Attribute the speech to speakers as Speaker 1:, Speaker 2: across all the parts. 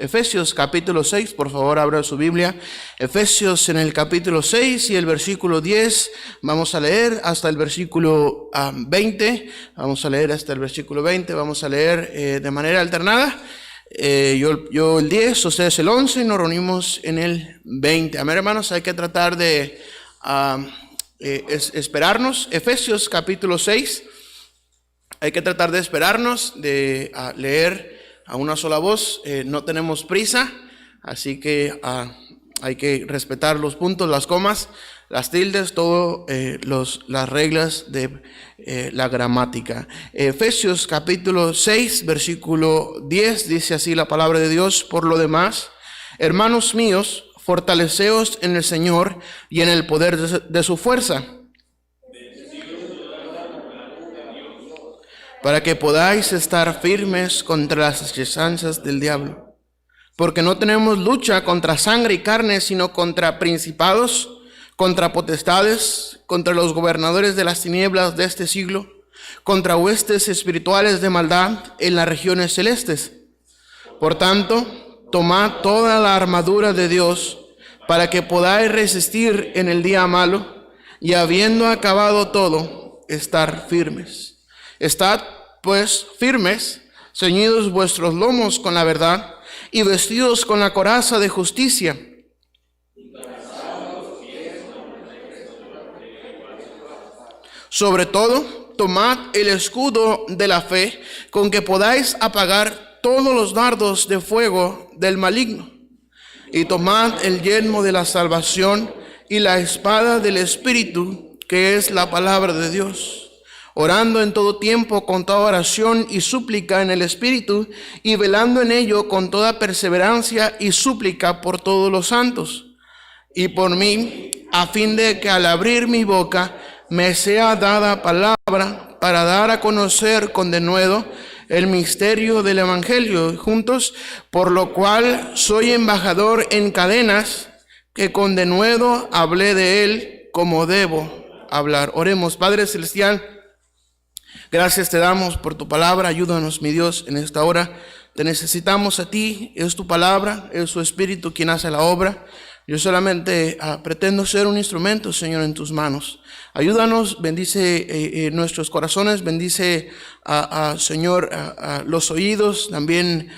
Speaker 1: Efesios capítulo 6, por favor abra su Biblia. Efesios en el capítulo 6 y el versículo 10, vamos a leer hasta el versículo 20, vamos a leer hasta el versículo 20, vamos a leer de manera alternada. Yo el 10, ustedes el 11, nos reunimos en el 20. Amén, hermanos, hay que tratar de esperarnos. Efesios capítulo 6, hay que tratar de esperarnos, de leer a una sola voz. No tenemos prisa, así que hay que respetar los puntos, las comas, las tildes, todo las reglas de la gramática. Efesios capítulo 6, versículo 10, dice así la palabra de Dios: por lo demás, hermanos míos, fortaleceos en el Señor y en el poder de su fuerza, para que podáis estar firmes contra las acechanzas del diablo. Porque no tenemos lucha contra sangre y carne, sino contra principados, contra potestades, contra los gobernadores de las tinieblas de este siglo, contra huestes espirituales de maldad en las regiones celestes. Por tanto, tomad toda la armadura de Dios, para que podáis resistir en el día malo, y habiendo acabado todo, estar firmes. Estad pues firmes, ceñidos vuestros lomos con la verdad, y vestidos con la coraza de justicia, sobre todo tomad el escudo de la fe, con que podáis apagar todos los dardos de fuego del maligno, y tomad el yelmo de la salvación y la espada del Espíritu, que es la palabra de Dios, orando en todo tiempo con toda oración y súplica en el Espíritu, y velando en ello con toda perseverancia y súplica por todos los santos, y por mí, a fin de que al abrir mi boca me sea dada palabra para dar a conocer con denuedo el misterio del Evangelio, juntos, por lo cual soy embajador en cadenas, que con denuedo hablé de él como debo hablar. Oremos. Padre celestial, gracias te damos por tu palabra. Ayúdanos, mi Dios, en esta hora. Te necesitamos a ti. Es tu palabra, es tu Espíritu quien hace la obra. Yo solamente pretendo ser un instrumento, Señor, en tus manos. Ayúdanos, bendice nuestros corazones, bendice, Señor, los oídos, también,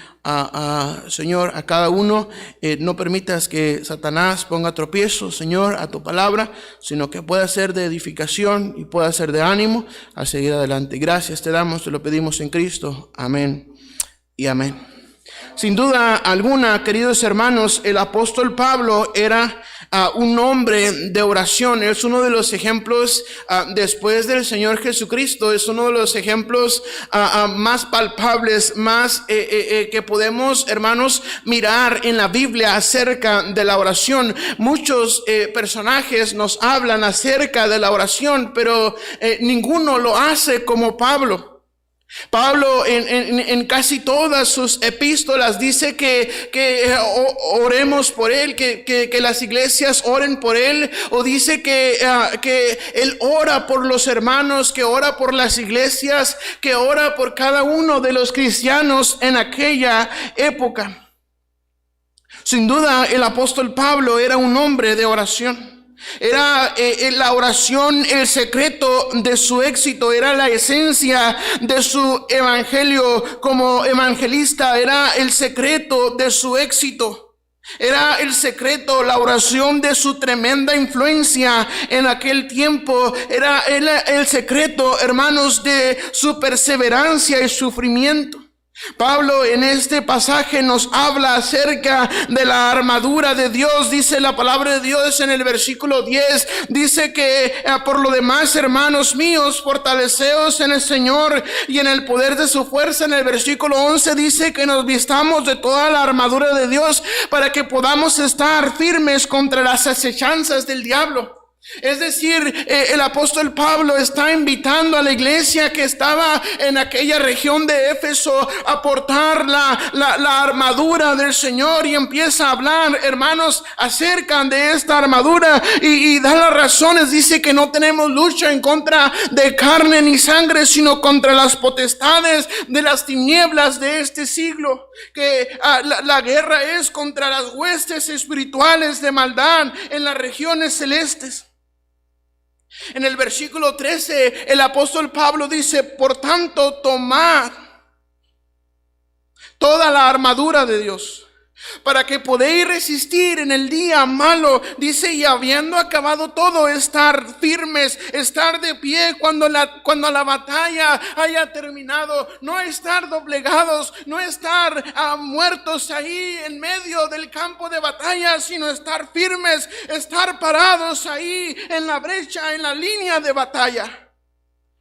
Speaker 1: Señor, a cada uno. No permitas que Satanás ponga tropiezo, Señor, a tu palabra, sino que pueda ser de edificación y pueda ser de ánimo a seguir adelante. Gracias te damos, te lo pedimos en Cristo. Amén y amén. Sin duda alguna, queridos hermanos, el apóstol Pablo era un hombre de oración. Es uno de los ejemplos después del Señor Jesucristo. Es uno de los ejemplos más palpables, más que podemos, hermanos, mirar en la Biblia acerca de la oración. Muchos personajes nos hablan acerca de la oración, pero ninguno lo hace como Pablo. Pablo en casi todas sus epístolas dice que oremos por él, que las iglesias oren por él, o dice que él ora por los hermanos, que ora por las iglesias, que ora por cada uno de los cristianos en aquella época. Sin duda, el apóstol Pablo era un hombre de oración. Era la oración el secreto de su éxito, era la esencia de su evangelio como evangelista, era el secreto de su éxito. Era el secreto, la oración de su tremenda influencia en aquel tiempo. Era el secreto, hermanos, de su perseverancia y sufrimiento. Pablo en este pasaje nos habla acerca de la armadura de Dios. Dice la palabra de Dios en el versículo 10, dice que por lo demás, hermanos míos, fortaleceos en el Señor y en el poder de su fuerza. En el versículo 11 dice que nos vistamos de toda la armadura de Dios para que podamos estar firmes contra las acechanzas del diablo. Es decir, el apóstol Pablo está invitando a la iglesia que estaba en aquella región de Éfeso a portar la armadura del Señor, y empieza a hablar, hermanos, acerca de esta armadura y da las razones. Dice que no tenemos lucha en contra de carne ni sangre, sino contra las potestades de las tinieblas de este siglo, que la guerra es contra las huestes espirituales de maldad en las regiones celestes. En el versículo 13, el apóstol Pablo dice: por tanto, tomad toda la armadura de Dios, para que podáis resistir en el día malo. Dice: y habiendo acabado todo, estar firmes, estar de pie cuando la batalla haya terminado. No estar doblegados, no estar muertos ahí en medio del campo de batalla, sino estar firmes, estar parados ahí en la brecha, en la línea de batalla.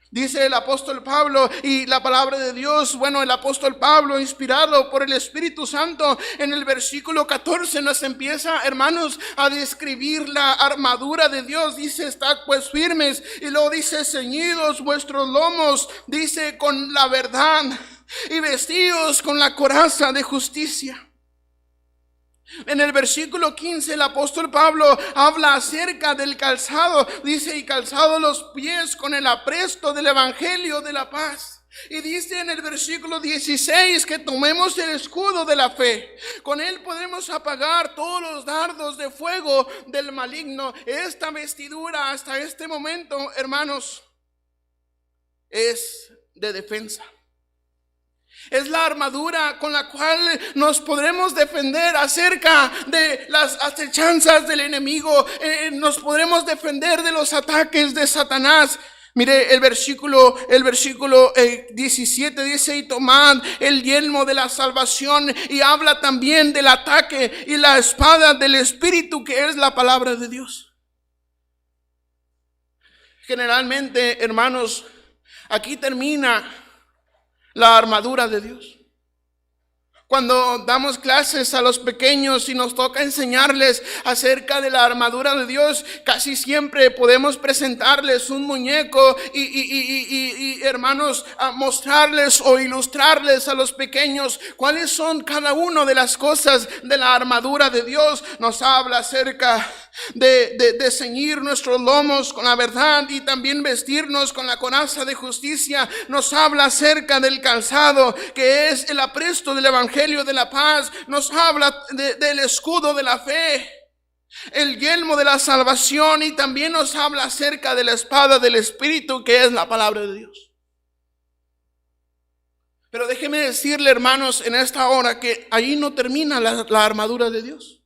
Speaker 1: Dice el apóstol Pablo, y la palabra de Dios, bueno, el apóstol Pablo, inspirado por el Espíritu Santo, en el versículo 14 nos empieza, hermanos, a describir la armadura de Dios. Dice: estad pues firmes, y luego dice: ceñidos vuestros lomos, dice, con la verdad, y vestidos con la coraza de justicia. En el versículo 15 el apóstol Pablo habla acerca del calzado. Dice: y calzado los pies con el apresto del evangelio de la paz. Y dice en el versículo 16 que tomemos el escudo de la fe. Con él podemos apagar todos los dardos de fuego del maligno. Esta vestidura hasta este momento, hermanos, es de defensa. Es la armadura con la cual nos podremos defender acerca de las acechanzas del enemigo. Nos podremos defender de los ataques de Satanás. Mire el versículo 17 dice: y tomad el yelmo de la salvación. Y habla también del ataque y la espada del Espíritu, que es la palabra de Dios. Generalmente, hermanos, aquí termina la armadura de Dios. Cuando damos clases a los pequeños y nos toca enseñarles acerca de la armadura de Dios, casi siempre podemos presentarles un muñeco y hermanos, a mostrarles o ilustrarles a los pequeños cuáles son cada una de las cosas de la armadura de Dios. Nos habla acerca de ceñir nuestros lomos con la verdad y también vestirnos con la coraza de justicia. Nos habla acerca del calzado, que es el apresto del evangelio de la paz. Nos habla del escudo de la fe, el yelmo de la salvación, y también nos habla acerca de la espada del Espíritu, que es la palabra de Dios. Pero déjeme decirle, hermanos, en esta hora, que ahí no termina la armadura de Dios.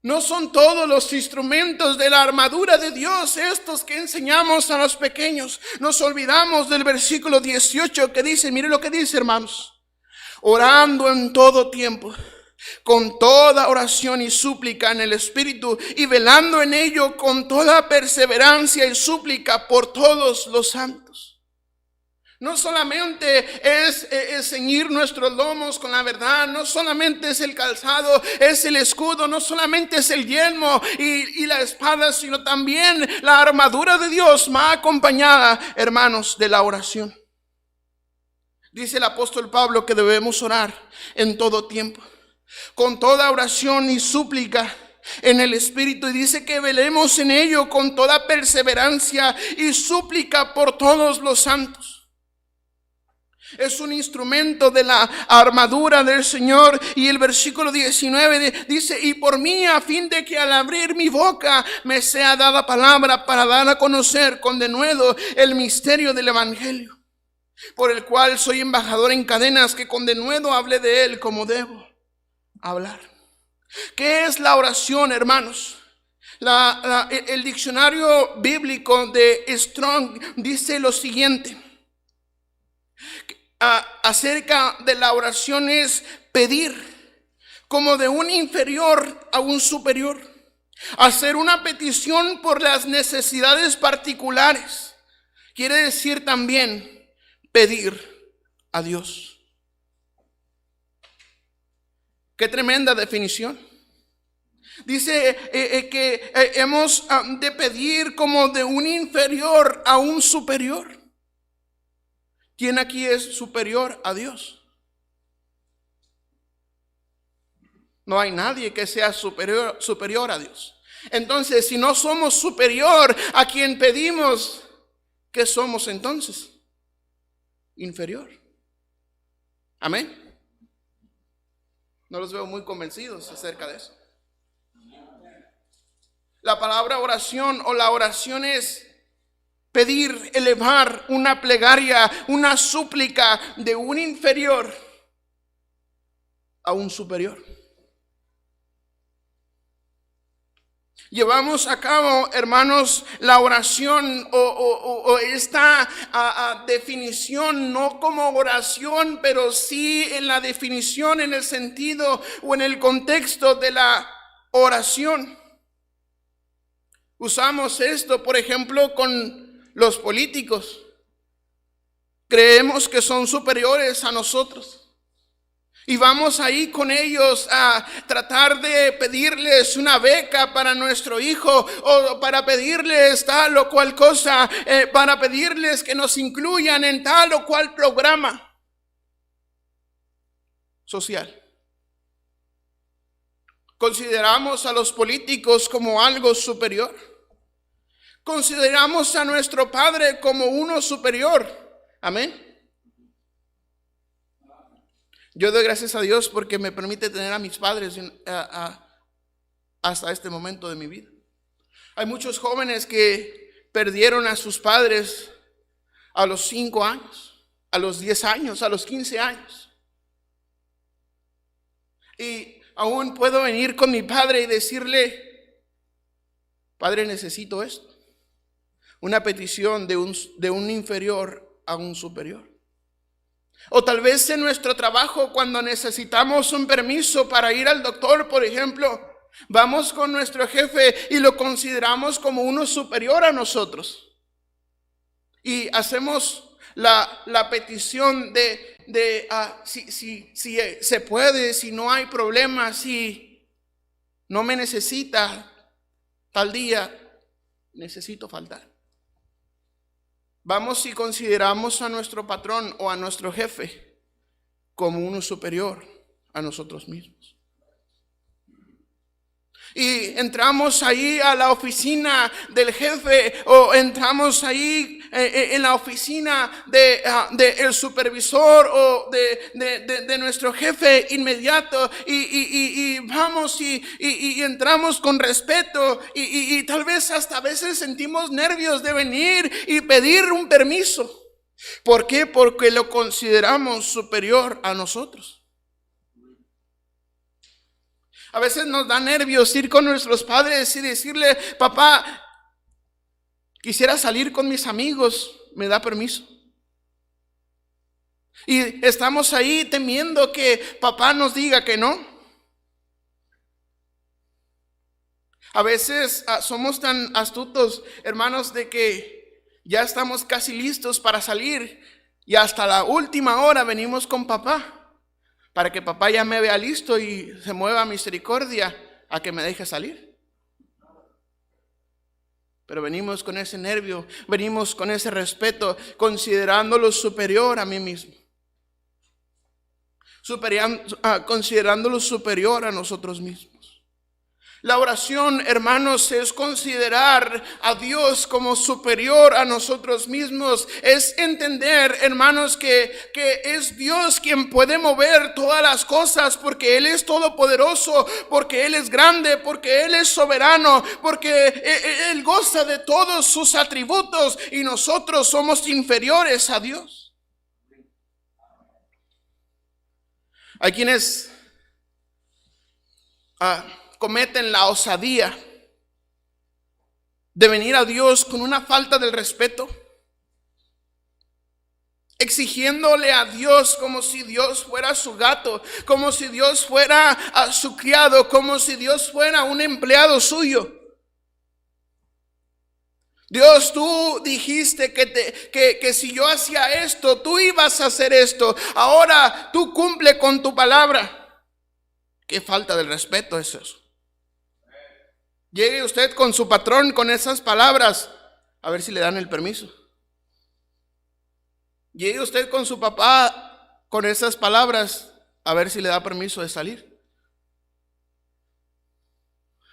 Speaker 1: No son todos los instrumentos de la armadura de Dios estos que enseñamos a los pequeños. Nos olvidamos del versículo 18 que dice, mire lo que dice, hermanos: orando en todo tiempo, con toda oración y súplica en el Espíritu, y velando en ello con toda perseverancia y súplica por todos los santos. No solamente es ceñir nuestros lomos con la verdad, no solamente es el calzado, es el escudo, no solamente es el yelmo y la espada, sino también la armadura de Dios va acompañada, hermanos, de la oración. Dice el apóstol Pablo que debemos orar en todo tiempo, con toda oración y súplica en el Espíritu, y dice que velemos en ello con toda perseverancia y súplica por todos los santos. Es un instrumento de la armadura del Señor. Y el versículo 19 dice: y por mí, a fin de que al abrir mi boca me sea dada palabra para dar a conocer con denuedo el misterio del evangelio, por el cual soy embajador en cadenas, que con denuedo hable de él como debo hablar. ¿Qué es la oración, hermanos? El diccionario bíblico de Strong dice lo siguiente acerca de la oración: es pedir como de un inferior a un superior, hacer una petición por las necesidades particulares. Quiere decir también pedir a Dios. Qué tremenda definición. Dice que hemos de pedir como de un inferior a un superior. ¿Quién aquí es superior a Dios? No hay nadie que sea superior a Dios. Entonces, si no somos superior a quien pedimos, ¿qué somos entonces? Inferior. Amén. No los veo muy convencidos acerca de eso. La palabra oración o la oración es pedir, elevar una plegaria, una súplica de un inferior a un superior. Llevamos a cabo, hermanos, la oración o esta definición, no como oración, pero sí en la definición, en el sentido o en el contexto de la oración. Usamos esto, por ejemplo, con los políticos. Creemos que son superiores a nosotros. Y vamos ahí con ellos a tratar de pedirles una beca para nuestro hijo, o para pedirles tal o cual cosa, para pedirles que nos incluyan en tal o cual programa social. Consideramos a los políticos como algo superior. Consideramos a nuestro Padre como uno superior. Amén. Yo doy gracias a Dios porque me permite tener a mis padres hasta este momento de mi vida. Hay muchos jóvenes que perdieron a sus padres a los 5 años, a los 10 años, a los 15 años. Y aún puedo venir con mi padre y decirle: Padre, necesito esto. Una petición de un inferior a un superior. O tal vez en nuestro trabajo, cuando necesitamos un permiso para ir al doctor, por ejemplo, vamos con nuestro jefe y lo consideramos como uno superior a nosotros. Y hacemos la petición de si se puede, si no hay problema, si no me necesita tal día, necesito faltar. Vamos y consideramos a nuestro patrón o a nuestro jefe como uno superior a nosotros mismos. Y entramos ahí a la oficina del jefe, o entramos ahí en la oficina del supervisor o de nuestro jefe inmediato, y vamos y entramos con respeto, y tal vez hasta a veces sentimos nervios de venir y pedir un permiso. ¿Por qué? Porque lo consideramos superior a nosotros. A veces nos da nervios ir con nuestros padres y decirle: papá, quisiera salir con mis amigos, ¿me da permiso? Y estamos ahí temiendo que papá nos diga que no. A veces somos tan astutos, hermanos, de que ya estamos casi listos para salir y hasta la última hora venimos con papá, para que papá ya me vea listo y se mueva a misericordia a que me deje salir. Pero venimos con ese nervio, venimos con ese respeto, considerándolo superior a mí mismo, considerándolo superior a nosotros mismos. La oración, hermanos, es considerar a Dios como superior a nosotros mismos. Es entender, hermanos, que es Dios quien puede mover todas las cosas, porque Él es todopoderoso, porque Él es grande, porque Él es soberano, porque Él goza de todos sus atributos, y nosotros somos inferiores a Dios. Hay quienes cometen la osadía de venir a Dios con una falta del respeto, exigiéndole a Dios como si Dios fuera su gato, como si Dios fuera su criado, como si Dios fuera un empleado suyo. Dios, tú dijiste que si yo hacía esto, tú ibas a hacer esto. Ahora tú cumple con tu palabra. ¿Qué falta de respeto es eso? Llegue usted con su patrón con esas palabras, a ver si le dan el permiso. Llegue usted con su papá con esas palabras, a ver si le da permiso de salir.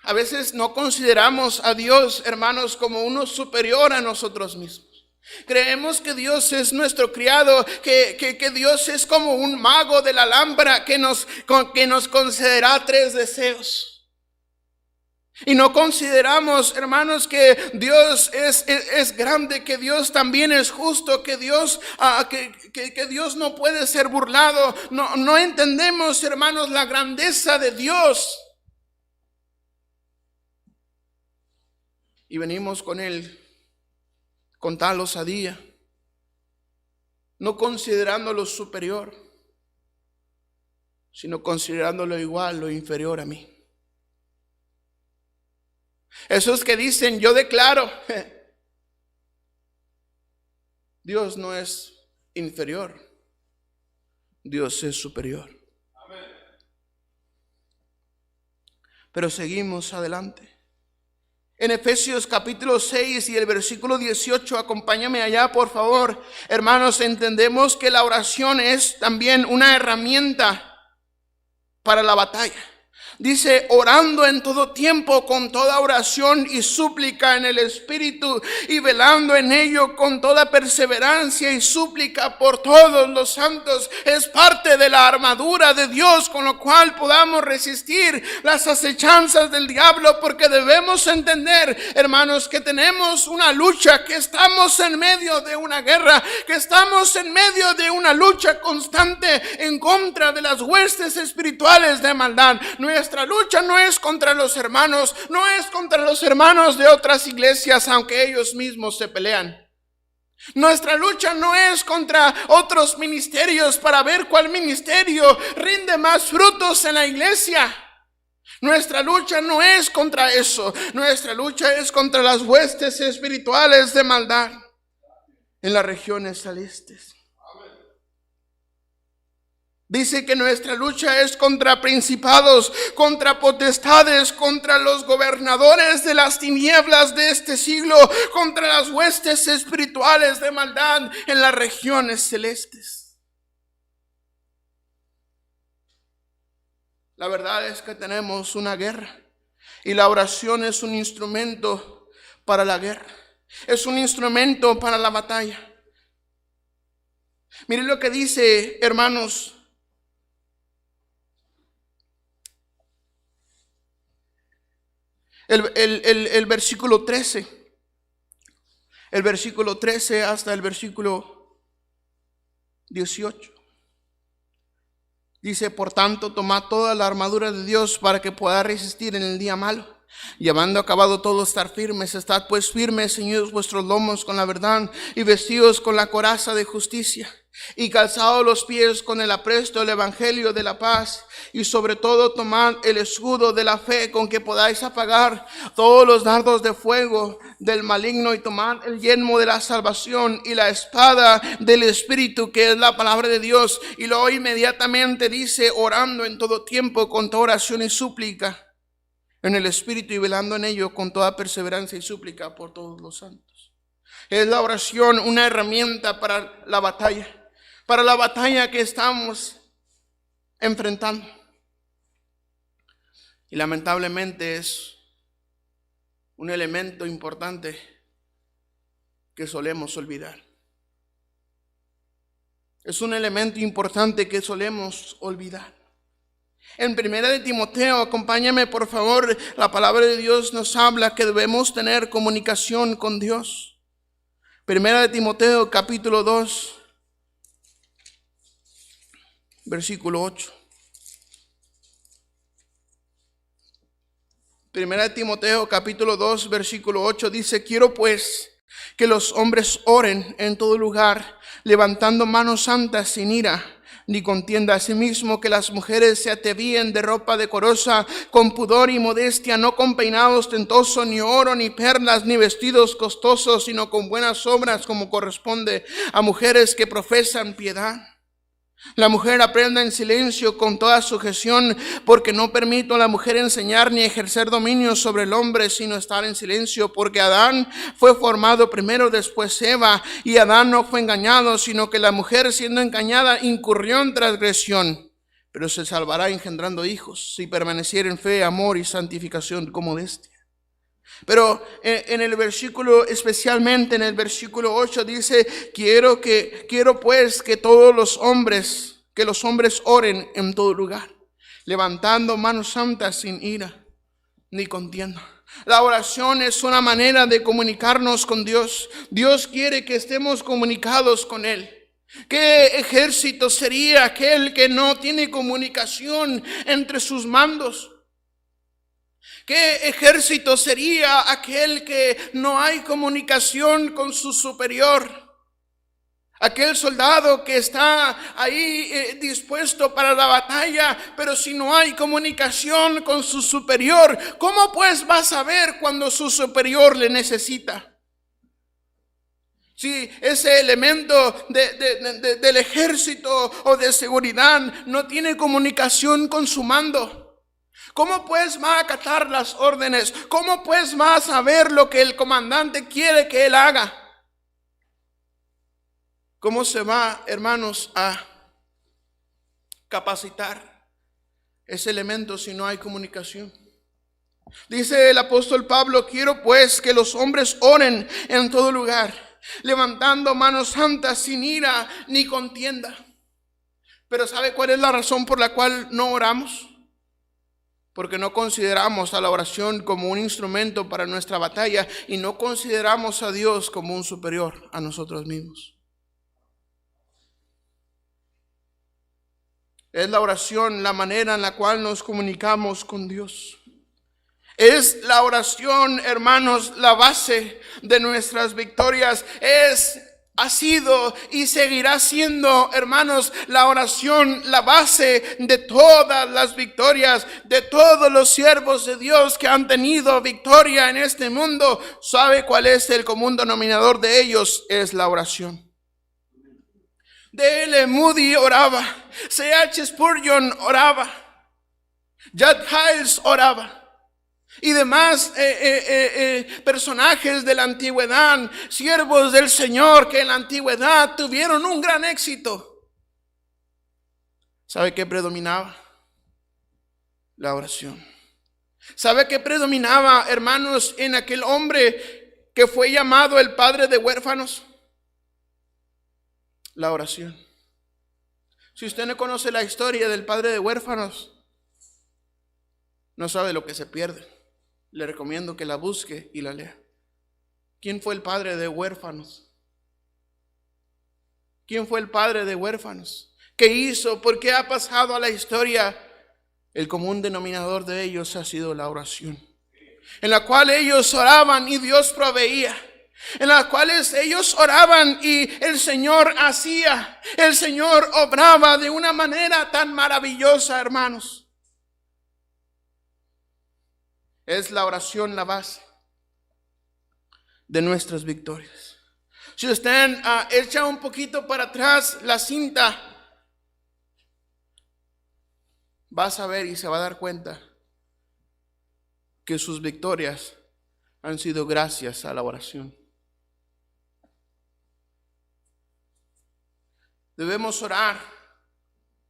Speaker 1: A veces no consideramos a Dios, hermanos, como uno superior a nosotros mismos. Creemos que Dios es nuestro criado, que Dios es como un mago de la lámpara que nos concederá 3 deseos. Y no consideramos, hermanos, que Dios es grande, que Dios también es justo, que Dios no puede ser burlado. No entendemos, hermanos, la grandeza de Dios. Y venimos con Él con tal osadía, no considerándolo superior, sino considerándolo igual o inferior a mí. Esos que dicen, yo declaro, Dios no es inferior, Dios es superior. Amén. Pero seguimos adelante. En Efesios capítulo 6 y el versículo 18, acompáñame allá por favor. Hermanos, entendemos que la oración es también una herramienta para la batalla. Dice, orando en todo tiempo con toda oración y súplica en el Espíritu, y velando en ello con toda perseverancia y súplica por todos los santos. Es parte de la armadura de Dios con lo cual podamos resistir las acechanzas del diablo, porque debemos entender, hermanos, que tenemos una lucha, que estamos en medio de una guerra, que estamos en medio de una lucha constante en contra de las huestes espirituales de maldad. Nuestra lucha no es contra los hermanos, no es contra los hermanos de otras iglesias, aunque ellos mismos se pelean. Nuestra lucha no es contra otros ministerios para ver cuál ministerio rinde más frutos en la iglesia. Nuestra lucha no es contra eso. Nuestra lucha es contra las huestes espirituales de maldad en las regiones celestes. Dice que nuestra lucha es contra principados, contra potestades, contra los gobernadores de las tinieblas de este siglo, contra las huestes espirituales de maldad en las regiones celestes. La verdad es que tenemos una guerra y la oración es un instrumento para la guerra, es un instrumento para la batalla. Miren lo que dice, hermanos, el versículo 13. El versículo 13 hasta el versículo 18. Dice, por tanto, tomad toda la armadura de Dios para que pueda resistir en el día malo. Y habiendo acabado todo, estar firmes. Estad pues firmes, ceñidos vuestros lomos con la verdad, y vestidos con la coraza de justicia, y calzados los pies con el apresto del evangelio de la paz. Y sobre todo tomad el escudo de la fe, con que podáis apagar todos los dardos de fuego del maligno, y tomad el yelmo de la salvación y la espada del Espíritu, que es la palabra de Dios. Y luego inmediatamente dice, orando en todo tiempo con toda oración y súplica en el Espíritu, y velando en ello con toda perseverancia y súplica por todos los santos. Es la oración una herramienta para la batalla que estamos enfrentando. Y lamentablemente es un elemento importante que solemos olvidar. Es un elemento importante que solemos olvidar. En 1 de Timoteo, acompáñame por favor, la palabra de Dios nos habla que debemos tener comunicación con Dios. 1 de Timoteo capítulo 2, versículo 8. 1 de Timoteo capítulo 2, versículo 8 dice, quiero pues que los hombres oren en todo lugar, levantando manos santas sin ira ni contienda. Asimismo, que las mujeres se atavíen de ropa decorosa, con pudor y modestia, no con peinado ostentoso, ni oro, ni perlas, ni vestidos costosos, sino con buenas obras, como corresponde a mujeres que profesan piedad. La mujer aprenda en silencio con toda sujeción, porque no permito a la mujer enseñar ni ejercer dominio sobre el hombre, sino estar en silencio, porque Adán fue formado primero, después Eva, y Adán no fue engañado, sino que la mujer, siendo engañada, incurrió en transgresión, pero se salvará engendrando hijos, si permaneciera en fe, amor y santificación como de este. Pero en el versículo, especialmente en el versículo 8, dice: quiero pues que todos los hombres oren en todo lugar, levantando manos santas sin ira ni contienda. La oración es una manera de comunicarnos con Dios. Dios quiere que estemos comunicados con Él. ¿Qué ejército sería aquel que no tiene comunicación entre sus mandos? ¿Qué ejército sería aquel que no hay comunicación con su superior? Aquel soldado que está ahí dispuesto para la batalla, pero si no hay comunicación con su superior, ¿cómo pues va a saber cuando su superior le necesita? Si ese elemento del ejército o de seguridad no tiene comunicación con su mando, ¿cómo pues va a acatar las órdenes? ¿Cómo pues va a saber lo que el comandante quiere que él haga? ¿Cómo se va, hermanos, a capacitar ese elemento si no hay comunicación? Dice el apóstol Pablo: quiero pues que los hombres oren en todo lugar, levantando manos santas sin ira ni contienda. Pero ¿sabe cuál es la razón por la cual no oramos? Porque no consideramos a la oración como un instrumento para nuestra batalla y no consideramos a Dios como un superior a nosotros mismos. Es la oración la manera en la cual nos comunicamos con Dios. Es la oración, hermanos, la base de nuestras victorias. Ha sido y seguirá siendo, hermanos, la oración la base de todas las victorias, de todos los siervos de Dios que han tenido victoria en este mundo. ¿Sabe cuál es el común denominador de ellos? Es la oración. D.L. Moody oraba, C.H. Spurgeon oraba, Jack Hyles oraba, y demás personajes de la antigüedad, siervos del Señor que en la antigüedad tuvieron un gran éxito. ¿Sabe qué predominaba? La oración. ¿Sabe qué predominaba, hermanos, en aquel hombre que fue llamado el padre de huérfanos? La oración. Si usted no conoce la historia del padre de huérfanos, no sabe lo que se pierde. Le recomiendo que la busque y la lea. ¿Quién fue el padre de huérfanos? ¿Quién fue el padre de huérfanos? ¿Qué hizo? ¿Por qué ha pasado a la historia? El común denominador de ellos ha sido la oración, en la cual ellos oraban y Dios proveía, en las cuales ellos oraban y el Señor hacía, el Señor obraba de una manera tan maravillosa, hermanos. Es la oración la base de nuestras victorias. Si usted echa un poquito para atrás la cinta, va a saber y se va a dar cuenta que sus victorias han sido gracias a la oración. Debemos orar,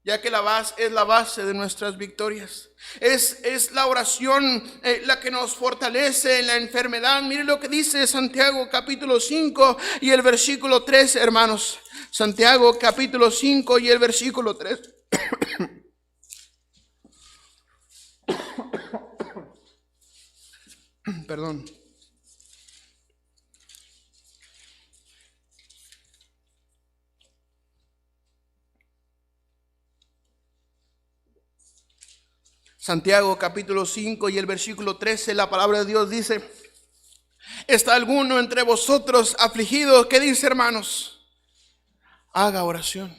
Speaker 1: ya que es la base de nuestras victorias. Es la oración la que nos fortalece en la enfermedad. Mire lo que dice Santiago capítulo 5 y el versículo 3, hermanos. Santiago capítulo 5 y el versículo 3. Perdón. Santiago capítulo 5 y el versículo 13, la palabra de Dios dice: ¿está alguno entre vosotros afligido? ¿Qué dice, hermanos? Haga oración.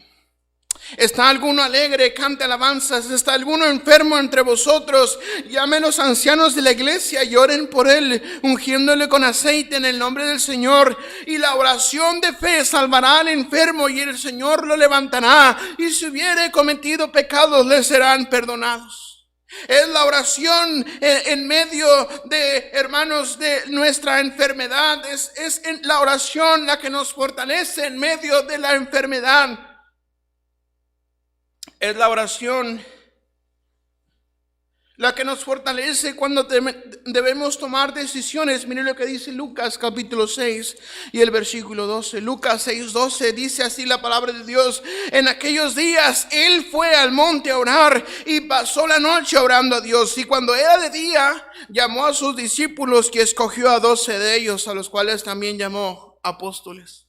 Speaker 1: ¿Está alguno alegre? Cante alabanzas. ¿Está alguno enfermo entre vosotros? Llamen los ancianos de la iglesia y oren por él, ungiéndole con aceite en el nombre del Señor. Y la oración de fe salvará al enfermo, y el Señor lo levantará. Y si hubiere cometido pecados, le serán perdonados. Es la oración en medio de, hermanos, de nuestra enfermedad. Es la oración la que nos fortalece en medio de la enfermedad. Es la oración la que nos fortalece cuando debemos tomar decisiones. Miren lo que dice Lucas capítulo 6 y el versículo 12. Lucas 6:12 dice así la palabra de Dios: en aquellos días él fue al monte a orar y pasó la noche orando a Dios. Y cuando era de día, llamó a sus discípulos, que escogió a 12 de ellos, a los cuales también llamó apóstoles.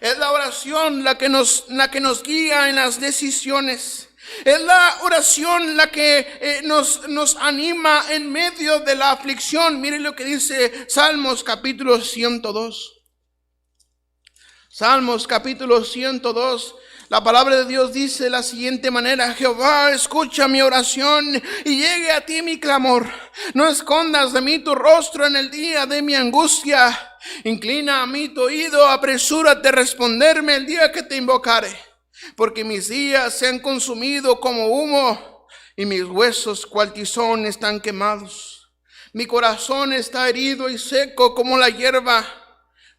Speaker 1: Es la oración la que nos guía en las decisiones. Es la oración la que nos anima en medio de la aflicción. Miren lo que dice Salmos capítulo 102. Salmos capítulo 102. La palabra de Dios dice de la siguiente manera: Jehová, escucha mi oración y llegue a ti mi clamor. No escondas de mí tu rostro en el día de mi angustia. Inclina a mí tu oído, apresúrate a responderme el día que te invocare. Porque mis días se han consumido como humo, y mis huesos cual tizón están quemados. Mi corazón está herido y seco como la hierba,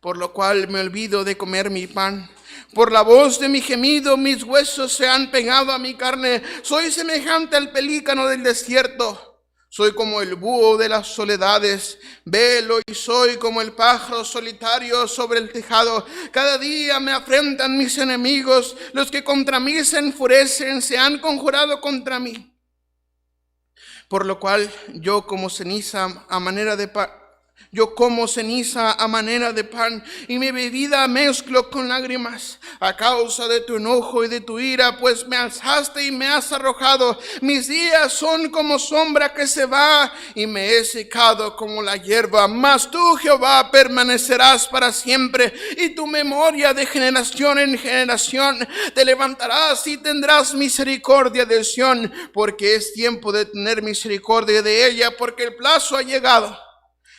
Speaker 1: por lo cual me olvido de comer mi pan. Por la voz de mi gemido, mis huesos se han pegado a mi carne. Soy semejante al pelícano del desierto. Soy como el búho de las soledades, velo, y soy como el pájaro solitario sobre el tejado. Cada día me afrentan mis enemigos, los que contra mí se enfurecen, se han conjurado contra mí. Por lo cual yo como ceniza a manera de pan, y mi bebida mezclo con lágrimas, a causa de tu enojo y de tu ira, pues me alzaste y me has arrojado. Mis días son como sombra que se va, y me he secado como la hierba. Mas tú, Jehová, permanecerás para siempre, y tu memoria de generación en generación. Te levantarás y tendrás misericordia de Sión, porque es tiempo de tener misericordia de ella, porque el plazo ha llegado.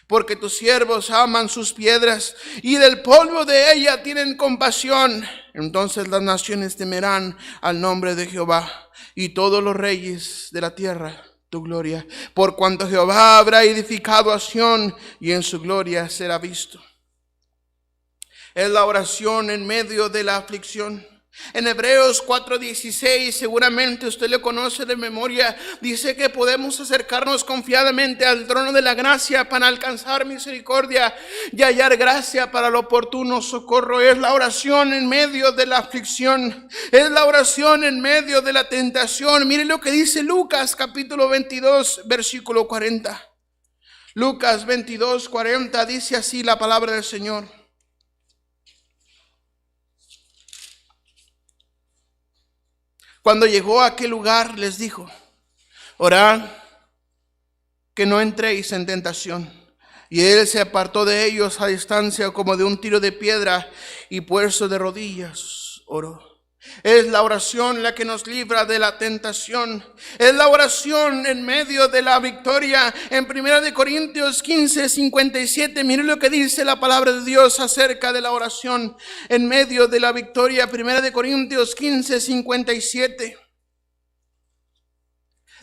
Speaker 1: Porque tus siervos aman sus piedras, y del polvo de ella tienen compasión. Entonces las naciones temerán al nombre de Jehová, y todos los reyes de la tierra tu gloria. Por cuanto Jehová habrá edificado a Sión, y en su gloria será visto. Es la oración en medio de la aflicción. En Hebreos 4:16, seguramente usted lo conoce de memoria, dice que podemos acercarnos confiadamente al trono de la gracia para alcanzar misericordia y hallar gracia para el oportuno socorro. Es la oración en medio de la aflicción, es la oración en medio de la tentación. Mire lo que dice Lucas capítulo 22, versículo 40. Lucas 22:40 dice así la palabra del Señor: cuando llegó a aquel lugar, les dijo: orad que no entréis en tentación. Y él se apartó de ellos a distancia como de un tiro de piedra, y puesto de rodillas oró. Es la oración la que nos libra de la tentación. Es la oración en medio de la victoria. En 1 Corintios 15:57, miren lo que dice la palabra de Dios acerca de la oración en medio de la victoria. 1 Corintios 15:57.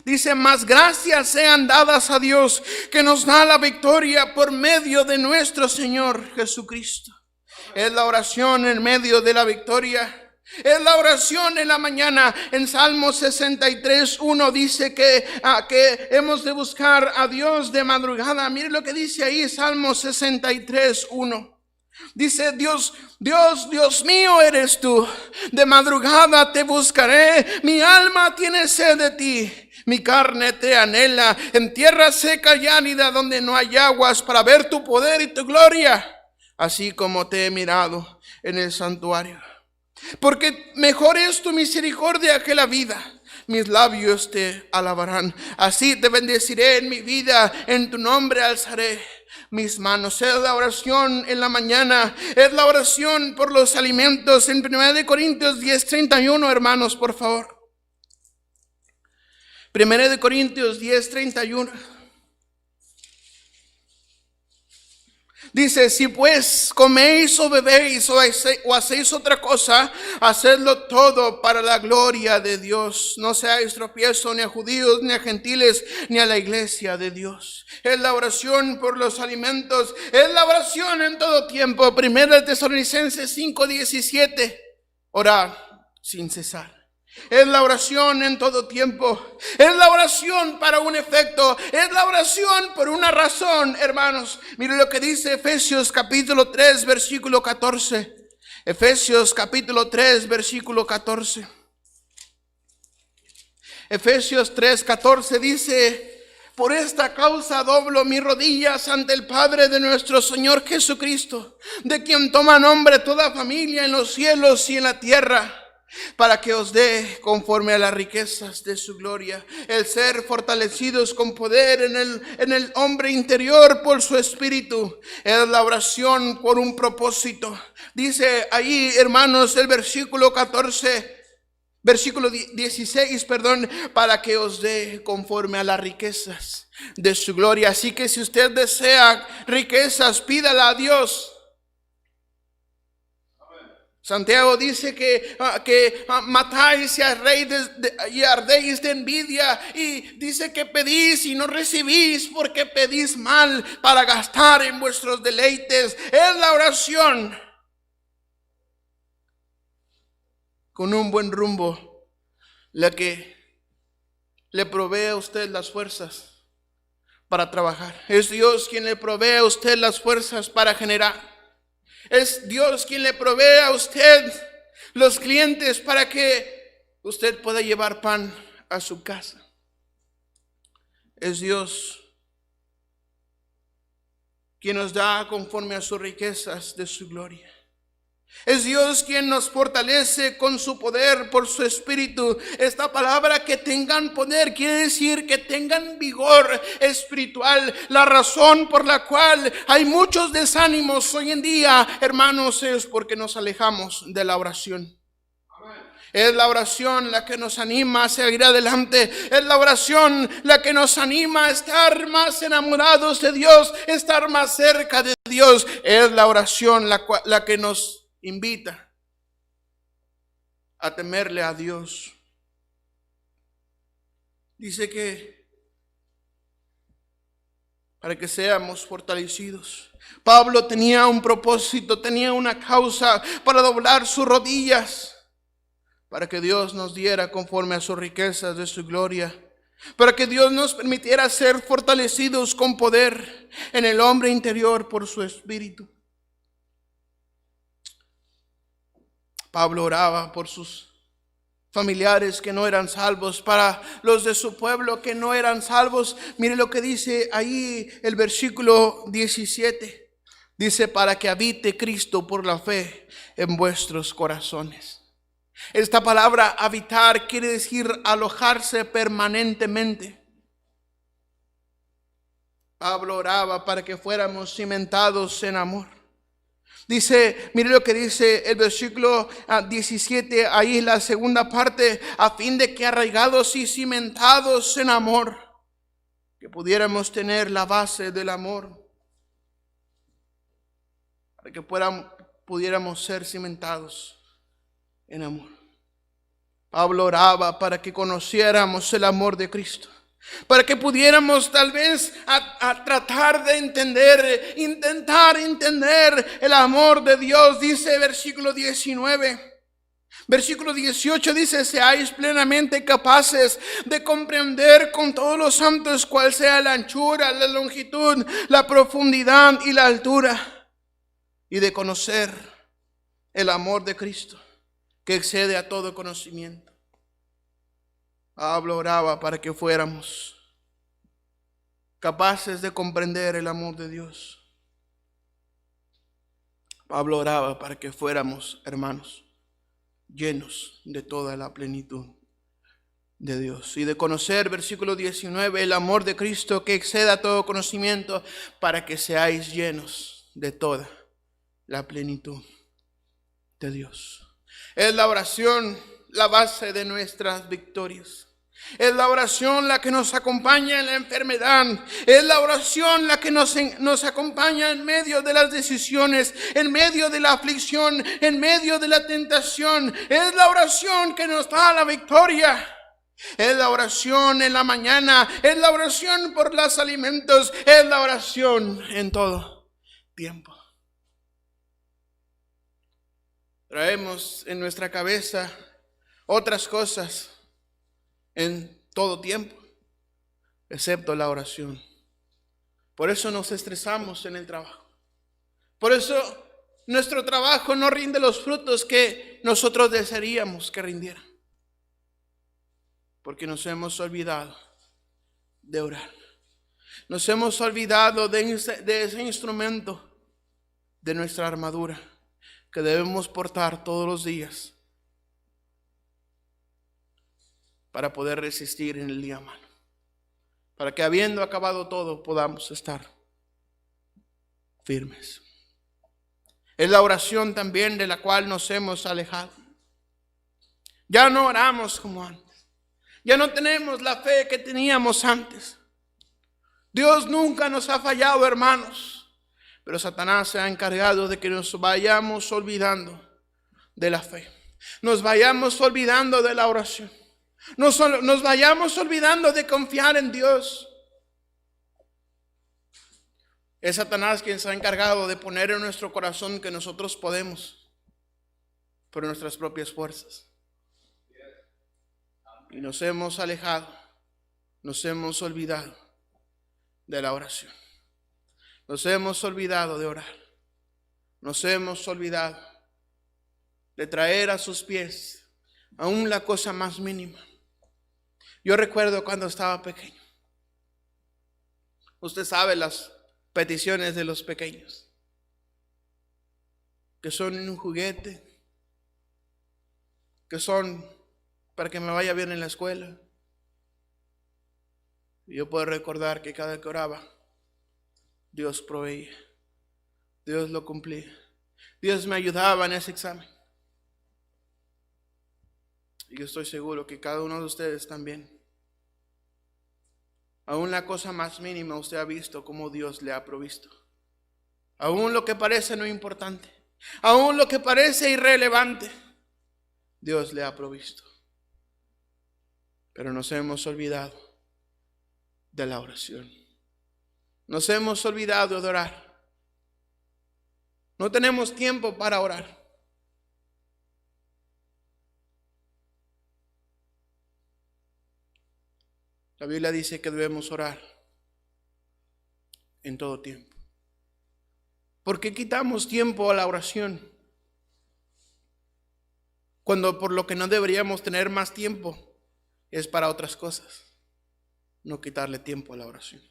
Speaker 1: Dice: mas gracias sean dadas a Dios, que nos da la victoria por medio de nuestro Señor Jesucristo. Es la oración en medio de la victoria. Es la oración en la mañana. En Salmo 63:1 dice que hemos de buscar a Dios de madrugada. Mire lo que dice ahí, Salmo 63:1. Dice: Dios mío eres tú, de madrugada te buscaré. Mi alma tiene sed de ti, mi carne te anhela, en tierra seca y árida, donde no hay aguas, para ver tu poder y tu gloria, así como te he mirado en el santuario. Porque mejor es tu misericordia que la vida. mis labios te alabarán. Así te bendeciré en mi vida, en tu nombre alzaré mis manos. Es la oración en la mañana, es la oración por los alimentos. En 1 Corintios 10:31, hermanos, por favor. 1 Corintios 10:31. Dice: si pues coméis o bebéis o hacéis otra cosa, hacedlo todo para la gloria de Dios. No seáis tropiezo ni a judíos, ni a gentiles, ni a la iglesia de Dios. Es la oración por los alimentos, es la oración en todo tiempo. 1 Tesalonicenses 5:17. Orad sin cesar. Es la oración en todo tiempo. Es la oración para un efecto. Es la oración por una razón, hermanos. Mire lo que dice Efesios capítulo 3, versículo 14. Efesios capítulo 3, versículo 14. Efesios 3:14 dice: por esta causa doblo mis rodillas ante el Padre de nuestro Señor Jesucristo, de quien toma nombre toda familia en los cielos y en la tierra, para que os dé conforme a las riquezas de su gloria el ser fortalecidos con poder en el hombre interior por su espíritu. Es la oración por un propósito. Dice ahí, hermanos, el versículo 16, para que os dé conforme a las riquezas de su gloria. Así que si usted desea riquezas, pídala a Dios. Santiago dice que matáis y ardéis de envidia, y dice que pedís y no recibís porque pedís mal para gastar en vuestros deleites. Es la oración con un buen rumbo la que le provee a usted las fuerzas para trabajar. Es Dios quien le provee a usted las fuerzas para generar. Es Dios quien le provee a usted los clientes para que usted pueda llevar pan a su casa. Es Dios quien nos da conforme a sus riquezas de su gloria. Es Dios quien nos fortalece con su poder por su espíritu. Esta palabra, que tengan poder, quiere decir que tengan vigor espiritual. La razón por la cual hay muchos desánimos hoy en día, hermanos, es porque nos alejamos de la oración. Es la oración la que nos anima a seguir adelante. Es la oración la que nos anima a estar más enamorados de Dios, estar más cerca de Dios. Es la oración la que nos invita a temerle a Dios. Dice que para que seamos fortalecidos. Pablo tenía un propósito, tenía una causa para doblar sus rodillas, para que Dios nos diera conforme a sus riquezas de su gloria, para que Dios nos permitiera ser fortalecidos con poder en el hombre interior por su espíritu. Pablo oraba por sus familiares que no eran salvos, para los de su pueblo que no eran salvos. Mire lo que dice ahí el versículo 17. Dice: para que habite Cristo por la fe en vuestros corazones. Esta palabra habitar quiere decir alojarse permanentemente. Pablo oraba para que fuéramos cimentados en amor. Dice, mire lo que dice el versículo 17, ahí la segunda parte: a fin de que arraigados y cimentados en amor, que pudiéramos tener la base del amor, para que pudiéramos ser cimentados en amor. Pablo oraba para que conociéramos el amor de Cristo, para que pudiéramos tal vez a tratar de intentar entender el amor de Dios. Dice versículo 19. Versículo 18 dice: seáis plenamente capaces de comprender con todos los santos cuál sea la anchura, la longitud, la profundidad y la altura, y de conocer el amor de Cristo, que excede a todo conocimiento. Pablo oraba para que fuéramos capaces de comprender el amor de Dios. Pablo oraba para que fuéramos, hermanos, llenos de toda la plenitud de Dios y de conocer, versículo 19, el amor de Cristo que exceda todo conocimiento, para que seáis llenos de toda la plenitud de Dios. Es la oración la base de nuestras victorias. Es la oración la que nos acompaña en la enfermedad. Es la oración la que nos acompaña en medio de las decisiones, en medio de la aflicción, en medio de la tentación. Es la oración que nos da la victoria. Es la oración en la mañana, es la oración por los alimentos, es la oración en todo tiempo. Traemos en nuestra cabeza otras cosas en todo tiempo, excepto la oración. Por eso nos estresamos en el trabajo. Por eso nuestro trabajo no rinde los frutos que nosotros desearíamos que rindiera. Porque nos hemos olvidado de orar. Nos hemos olvidado de ese instrumento de nuestra armadura que debemos portar todos los días para poder resistir en el día malo. Para que habiendo acabado todo podamos estar firmes. Es la oración también de la cual nos hemos alejado. Ya no oramos como antes. Ya no tenemos la fe que teníamos antes. Dios nunca nos ha fallado, hermanos, pero Satanás se ha encargado de que nos vayamos olvidando de la fe. Nos vayamos olvidando de la oración. Nos vayamos olvidando de confiar en Dios. Es Satanás quien se ha encargado de poner en nuestro corazón que nosotros podemos por nuestras propias fuerzas. Y nos hemos alejado, nos hemos olvidado de la oración. Nos hemos olvidado de orar. Nos hemos olvidado de traer a sus pies aún la cosa más mínima. Yo recuerdo cuando estaba pequeño. Usted sabe las peticiones de los pequeños, que son un juguete, que son para que me vaya bien en la escuela. Y yo puedo recordar que cada que oraba, Dios proveía, Dios lo cumplía, Dios me ayudaba en ese examen. Y yo estoy seguro que cada uno de ustedes también. Aún la cosa más mínima usted ha visto cómo Dios le ha provisto. Aún lo que parece no importante, aún lo que parece irrelevante, Dios le ha provisto. Pero nos hemos olvidado de la oración. Nos hemos olvidado de orar. No tenemos tiempo para orar. La Biblia dice que debemos orar en todo tiempo. ¿Por qué quitamos tiempo a la oración? Cuando por lo que no deberíamos tener más tiempo es para otras cosas. No quitarle tiempo a la oración.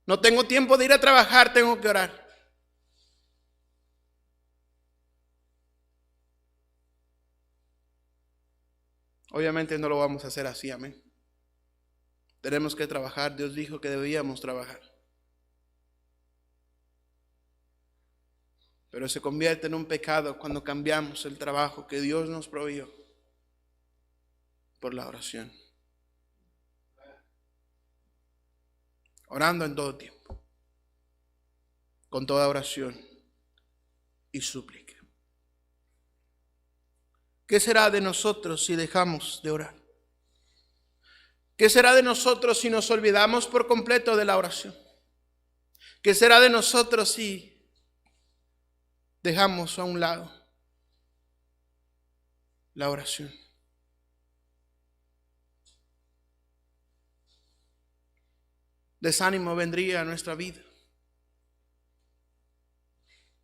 Speaker 1: No tengo tiempo de ir a trabajar, tengo que orar. Obviamente no lo vamos a hacer así, amén. Tenemos que trabajar, Dios dijo que debíamos trabajar. Pero se convierte en un pecado cuando cambiamos el trabajo que Dios nos proveyó por la oración. Orando en todo tiempo, con toda oración y súplica. ¿Qué será de nosotros si dejamos de orar? ¿Qué será de nosotros si nos olvidamos por completo de la oración? ¿Qué será de nosotros si dejamos a un lado la oración? Desánimo vendría a nuestra vida.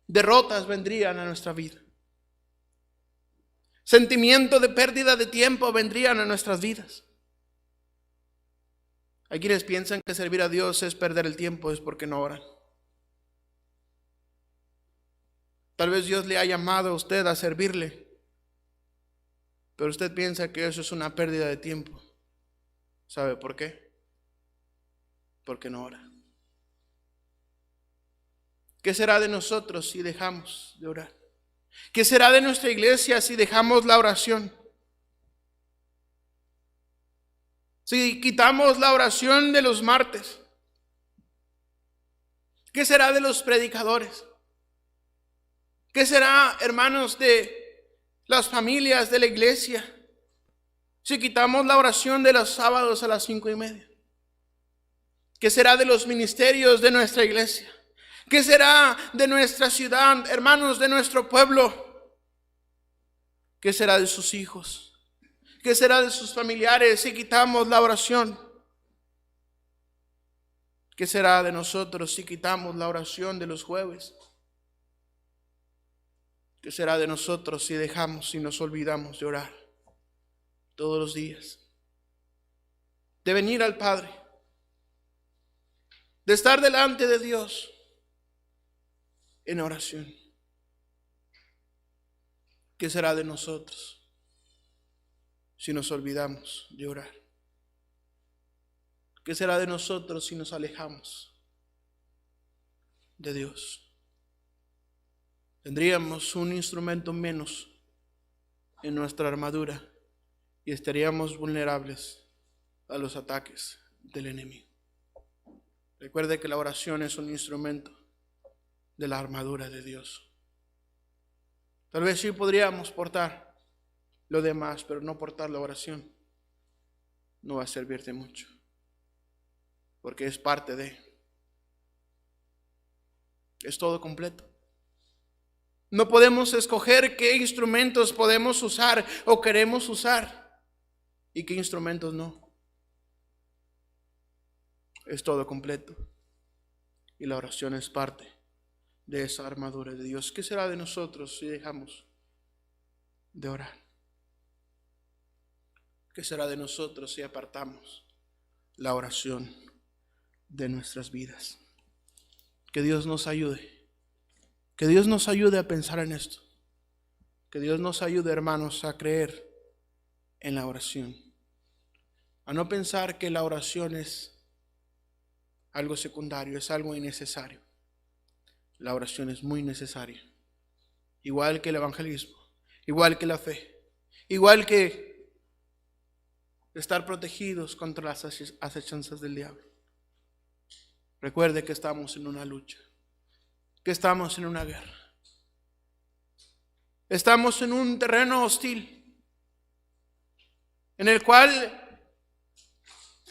Speaker 1: Derrotas vendrían a nuestra vida. Sentimiento de pérdida de tiempo vendrían a nuestras vidas. Hay quienes piensan que servir a Dios es perder el tiempo, es porque no oran. Tal vez Dios le ha llamado a usted a servirle, Pero usted piensa que eso es una pérdida de tiempo. ¿Sabe por qué? Porque no ora. ¿Qué será de nosotros si dejamos de orar? ¿Qué será de nuestra iglesia si dejamos la oración? Si quitamos la oración de los martes, ¿qué será de los predicadores? ¿Qué será, hermanos, de las familias de la iglesia si quitamos la oración de los sábados a las 5:30? ¿Qué será de los ministerios de nuestra iglesia? ¿Qué será de nuestra ciudad, hermanos, de nuestro pueblo? ¿Qué será de sus hijos? ¿Qué será de sus familiares si quitamos la oración? ¿Qué será de nosotros si quitamos la oración de los jueves? ¿Qué será de nosotros si dejamos y nos olvidamos de orar todos los días? De venir al Padre, de estar delante de Dios en oración. ¿Qué será de nosotros si nos olvidamos de orar? ¿Qué será de nosotros si nos alejamos de Dios? Tendríamos un instrumento menos en nuestra armadura y estaríamos vulnerables a los ataques del enemigo. Recuerde que la oración es un instrumento de la armadura de Dios. Tal vez sí podríamos portar lo demás, pero no portar la oración no va a servir de mucho, porque es parte de, es todo completo. No podemos escoger qué instrumentos podemos usar o queremos usar y qué instrumentos no. Es todo completo. Y la oración es parte de esa armadura de Dios. ¿Qué será de nosotros si dejamos de orar? ¿Qué será de nosotros si apartamos la oración de nuestras vidas? Que Dios nos ayude. Que Dios nos ayude a pensar en esto. Que Dios nos ayude, hermanos, a creer en la oración. A no pensar que la oración es algo secundario, es algo innecesario. La oración es muy necesaria. Igual que el evangelismo, igual que la fe, igual que estar protegidos contra las acechanzas del diablo. Recuerde que estamos en una lucha, que estamos en una guerra. Estamos en un terreno hostil, en el cual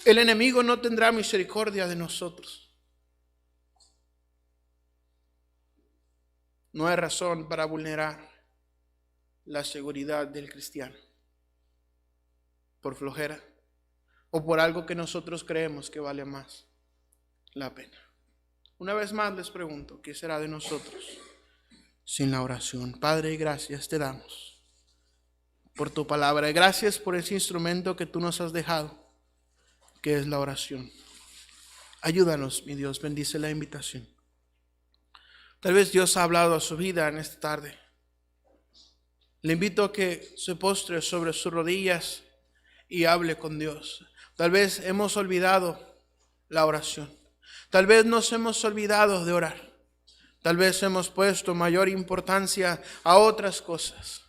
Speaker 1: el enemigo no tendrá misericordia de nosotros. No hay razón para vulnerar la seguridad del cristiano por flojera o por algo que nosotros creemos que vale más la pena. Una vez más les pregunto, ¿qué será de nosotros sin la oración? Padre, gracias te damos por tu palabra. Gracias por ese instrumento que tú nos has dejado, que es la oración. Ayúdanos, mi Dios, bendice la invitación. Tal vez Dios ha hablado a su vida en esta tarde. Le invito a que se postre sobre sus rodillas y hable con Dios. Tal vez hemos olvidado la oración. Tal vez nos hemos olvidado de orar. Tal vez hemos puesto mayor importancia a otras cosas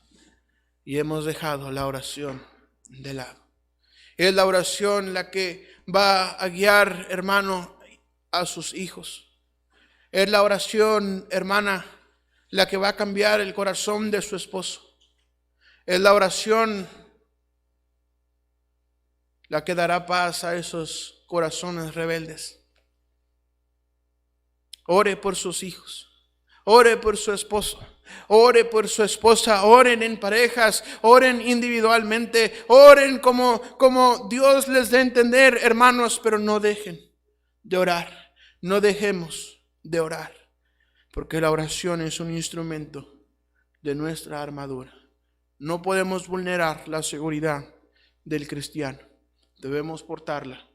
Speaker 1: y hemos dejado la oración de lado. Es la oración la que va a guiar, hermano, a sus hijos. Es la oración, hermana, la que va a cambiar el corazón de su esposo. Es la oración la que dará paz a esos corazones rebeldes. Ore por sus hijos, ore por su esposo, ore por su esposa, oren en parejas, oren individualmente, oren como Dios les dé a entender, hermanos, pero no dejen de orar, no dejemos de orar, porque la oración es un instrumento de nuestra armadura. No podemos vulnerar la seguridad del cristiano, debemos portarla,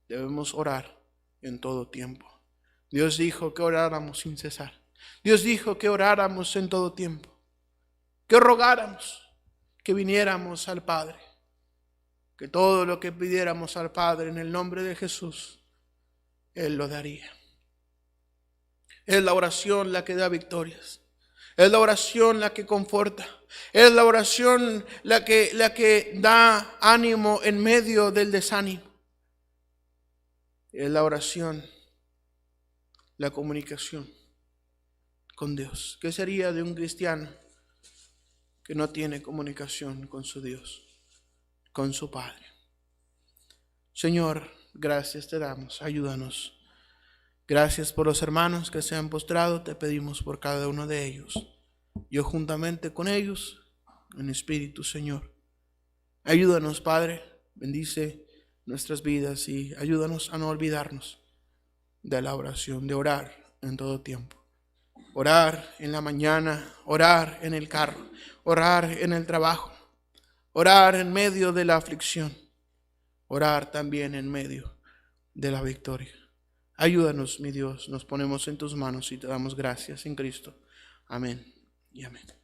Speaker 1: debemos orar en todo tiempo. Dios dijo que oráramos sin cesar. Dios dijo que oráramos en todo tiempo, que rogáramos, que viniéramos al Padre, que todo lo que pidiéramos al Padre en el nombre de Jesús, Él lo daría. Es la oración la que da victorias. Es la oración la que conforta. Es la oración la que da ánimo en medio del desánimo. Es la oración, la comunicación con Dios. ¿Qué sería de un cristiano que no tiene comunicación con su Dios, con su Padre? Señor, gracias te damos, ayúdanos. Gracias por los hermanos que se han postrado, te pedimos por cada uno de ellos. Yo juntamente con ellos, en espíritu, Señor. Ayúdanos, Padre, bendice nuestras vidas y ayúdanos a no olvidarnos de la oración, de orar en todo tiempo. Orar en la mañana, orar en el carro, orar en el trabajo, orar en medio de la aflicción, orar también en medio de la victoria. Ayúdanos, mi Dios, nos ponemos en tus manos y te damos gracias en Cristo. Amén y amén.